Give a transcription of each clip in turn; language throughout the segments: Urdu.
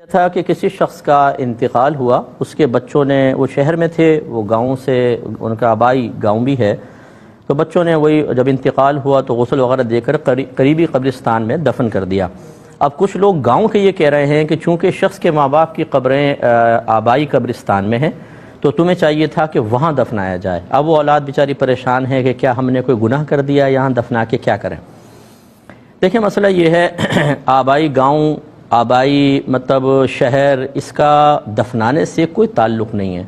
تھا کہ کسی شخص کا انتقال ہوا، اس کے بچوں نے، وہ شہر میں تھے، وہ گاؤں سے، ان کا آبائی گاؤں بھی ہے، تو بچوں نے وہی جب انتقال ہوا تو غسل وغیرہ دے کر قریبی قبرستان میں دفن کر دیا۔ اب کچھ لوگ گاؤں کے یہ کہہ رہے ہیں کہ چونکہ شخص کے ماں باپ کی قبریں آبائی قبرستان میں ہیں تو تمہیں چاہیے تھا کہ وہاں دفنایا جائے۔ اب وہ اولاد بیچاری پریشان ہے کہ کیا ہم نے کوئی گناہ کر دیا، یہاں دفنا کے کیا کریں؟ دیکھیں مسئلہ یہ ہے آبائی گاؤں، آبائی مطلب شہر، اس کا دفنانے سے کوئی تعلق نہیں ہے۔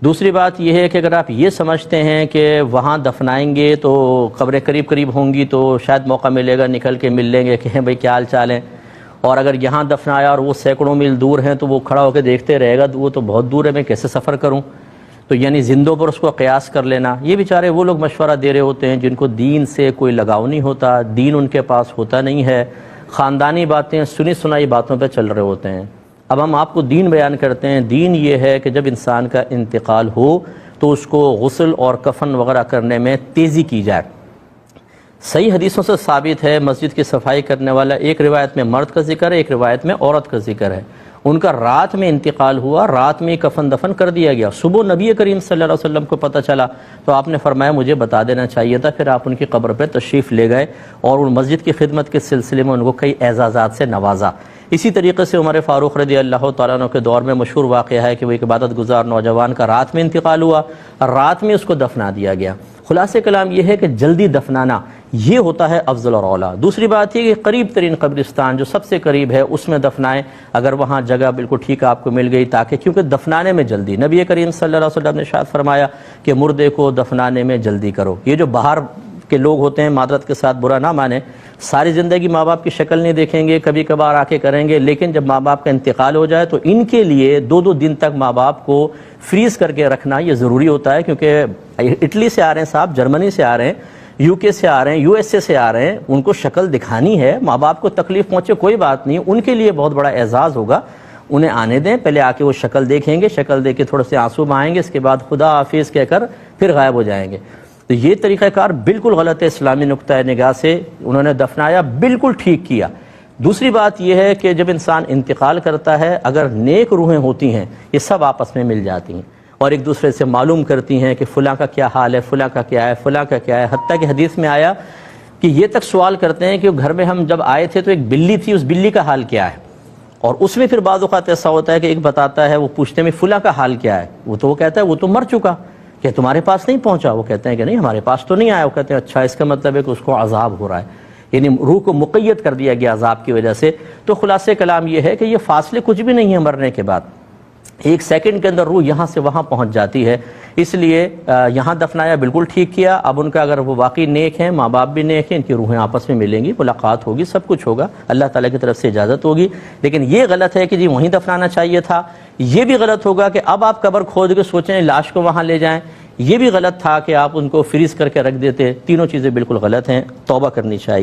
دوسری بات یہ ہے کہ اگر آپ یہ سمجھتے ہیں کہ وہاں دفنائیں گے تو قبریں قریب قریب ہوں گی تو شاید موقع ملے گا نکل کے مل لیں گے کہ بھئی کیا حال چال ہے، اور اگر یہاں دفنایا اور وہ سینکڑوں میل دور ہیں تو وہ کھڑا ہو کے دیکھتے رہے گا تو وہ تو بہت دور ہے، میں کیسے سفر کروں؟ تو یعنی زندوں پر اس کو قیاس کر لینا، یہ بیچارے وہ لوگ مشورہ دے رہے ہوتے ہیں جن کو دین سے کوئی لگاؤ نہیں ہوتا، دین ان کے پاس ہوتا نہیں ہے، خاندانی باتیں، سنی سنائی باتوں پہ چل رہے ہوتے ہیں۔ اب ہم آپ کو دین بیان کرتے ہیں۔ دین یہ ہے کہ جب انسان کا انتقال ہو تو اس کو غسل اور کفن وغیرہ کرنے میں تیزی کی جائے۔ صحیح حدیثوں سے ثابت ہے مسجد کی صفائی کرنے والا، ایک روایت میں مرد کا ذکر ہے، ایک روایت میں عورت کا ذکر ہے، ان کا رات میں انتقال ہوا، رات میں کفن دفن کر دیا گیا۔ صبح نبی کریم صلی اللہ علیہ وسلم کو پتہ چلا تو آپ نے فرمایا مجھے بتا دینا چاہیے تھا، پھر آپ ان کی قبر پہ تشریف لے گئے اور ان مسجد کی خدمت کے سلسلے میں ان کو کئی اعزازات سے نوازا۔ اسی طریقے سے عمر فاروق رضی اللہ تعالیٰ عنہ کے دور میں مشہور واقعہ ہے کہ وہ ایک عبادت گزار نوجوان کا رات میں انتقال ہوا، رات میں اس کو دفنا دیا گیا۔ خلاصہ کلام یہ ہے کہ جلدی دفنانا یہ ہوتا ہے افضل اور اولیٰ۔ دوسری بات یہ کہ قریب ترین قبرستان جو سب سے قریب ہے اس میں دفنائیں، اگر وہاں جگہ بالکل ٹھیک آپ کو مل گئی، تاکہ کیونکہ دفنانے میں جلدی، نبی کریم صلی اللہ علیہ وسلم نے ارشاد فرمایا کہ مردے کو دفنانے میں جلدی کرو۔ یہ جو باہر کے لوگ ہوتے ہیں، معذرت کے ساتھ برا نہ مانیں، ساری زندگی ماں باپ کی شکل نہیں دیکھیں گے، کبھی کبھار آ کے کریں گے، لیکن جب ماں باپ کا انتقال ہو جائے تو ان کے لیے دو دو دن تک ماں باپ کو فریز کر کے رکھنا یہ ضروری ہوتا ہے، کیونکہ اٹلی سے آ رہے ہیں صاحب، جرمنی سے آ رہے ہیں، یو کے سے آ رہے ہیں، یو ایس اے سے آ رہے ہیں، ان کو شکل دکھانی ہے۔ ماں باپ کو تکلیف پہنچے کوئی بات نہیں، ان کے لیے بہت بڑا اعزاز ہوگا، انہیں آنے دیں، پہلے آ کے وہ شکل دیکھیں گے، شکل دیکھ کے تھوڑے سے آنسو بہائیں گے، اس کے بعد خدا حافظ کہہ کر پھر غائب ہو جائیں گے۔ تو یہ طریقہ کار بالکل غلط ہے اسلامی نقطہ نگاہ سے، انہوں نے دفنایا، بالکل ٹھیک کیا۔ دوسری بات یہ ہے کہ جب انسان انتقال کرتا ہے، اگر نیک روحیں ہوتی ہیں یہ سب آپس میں مل جاتی ہیں اور ایک دوسرے سے معلوم کرتی ہیں کہ فلاں کا کیا حال ہے، فلاں کا کیا ہے، فلاں کا کیا ہے، حتیٰ کہ حدیث میں آیا کہ یہ تک سوال کرتے ہیں کہ گھر میں ہم جب آئے تھے تو ایک بلی تھی، اس بلی کا حال کیا ہے، اور اس میں پھر بعض اوقات ایسا ہوتا ہے کہ ایک بتاتا ہے، وہ پوچھتے ہیں فلاں کا حال کیا ہے، وہ کہتا ہے وہ تو مر چکا، کہ تمہارے پاس نہیں پہنچا؟ وہ کہتے ہیں کہ نہیں ہمارے پاس تو نہیں آیا۔ وہ کہتے ہیں اچھا، اس کا مطلب ہے کہ اس کو عذاب ہو رہا ہے، یعنی روح کو مقید کر دیا گیا عذاب کی وجہ سے۔ تو خلاصہ کلام یہ ہے کہ یہ فاصلے کچھ بھی نہیں ہے، مرنے کے بعد ایک سیکنڈ کے اندر روح یہاں سے وہاں پہنچ جاتی ہے، اس لیے یہاں دفنایا، بالکل ٹھیک کیا۔ اب ان کا اگر وہ واقعی نیک ہیں، ماں باپ بھی نیک ہیں، ان کی روحیں آپس میں ملیں گی، ملاقات ہوگی، سب کچھ ہوگا، اللہ تعالیٰ کی طرف سے اجازت ہوگی۔ لیکن یہ غلط ہے کہ جی وہیں دفنانا چاہیے تھا۔ یہ بھی غلط ہوگا کہ اب آپ قبر کھود کے سوچیں لاش کو وہاں لے جائیں، یہ بھی غلط تھا کہ آپ ان کو فریز کر کے رکھ دیتے۔ تینوں چیزیں بالکل غلط ہیں، توبہ کرنی چاہیے۔